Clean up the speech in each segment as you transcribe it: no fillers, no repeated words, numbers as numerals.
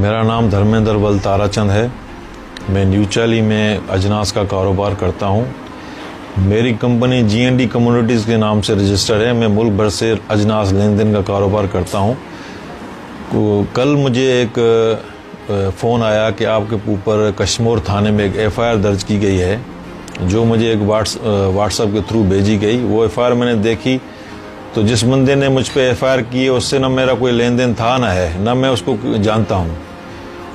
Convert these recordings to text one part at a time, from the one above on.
मेरा नाम धर्मेंद्र बल ताराचंद है। मैं न्यू चाली में अजनास का कारोबार करता हूँ। मेरी कंपनी G&D कम्युनिटीज़ के नाम से रजिस्टर्ड है। मैं मुल्क भर से अजनास लेन देन का कारोबार करता हूँ। कल मुझे एक फ़ोन आया कि आपके ऊपर कश्मोर थाने में एक FIR दर्ज की गई है, जो मुझे एक व्हाट्सएप के थ्रू भेजी गई। वो FIR मैंने देखी तो जिस बंदे ने मुझ पे FIR की है उससे ना मेरा कोई लेन देन था ना है, ना मैं उसको जानता हूँ।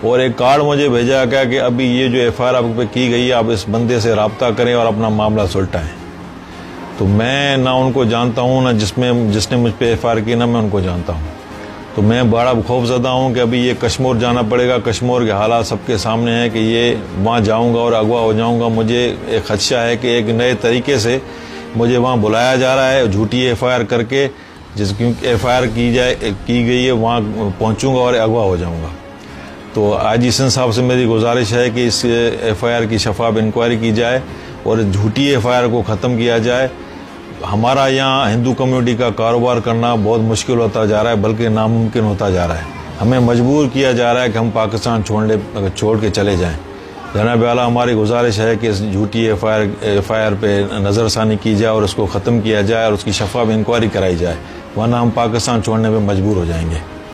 और एक कार्ड मुझे भेजा गया कि अभी ये जो FIR आप पे की गई है, आप इस बंदे से रब्ता करें और अपना मामला सुलटाएं। तो मैं ना उनको जानता हूँ, ना जिसने मुझ पे FIR की, ना मैं उनको जानता हूँ। तो मैं बड़ा खौफजदा हूँ कि अभी ये कश्मोर जाना पड़ेगा। कश्मोर के हालात सबके सामने हैं कि ये वहाँ जाऊँगा और अगवा हो जाऊँगा। मुझे एक खदशा है कि एक नए तरीके से मुझे वहाँ बुलाया जा रहा है, झूठी FIR करके, क्योंकि FIR की गई है, वहाँ पहुँचूँगा और अगवा हो जाऊँगा। तो आईजी साहब से मेरी गुजारिश है कि इस FIR की शफाफ इंक्वायरी की जाए और झूठी FIR को ख़त्म किया जाए। हमारा यहाँ हिंदू कम्युनिटी का कारोबार करना बहुत मुश्किल होता जा रहा है, बल्कि नामुमकिन होता जा रहा है। हमें मजबूर किया जा रहा है कि हम पाकिस्तान छोड़ के चले जाएं। जनाब आला, हमारी गुजारिश है कि इस झूठी FIR पे नज़रसानी की जाए और उसको ख़त्म किया जाए और उसकी शफाफ इंक्वायरी कराई जाए, वरना हम पाकिस्तान छोड़ने पे मजबूर हो जाएंगे।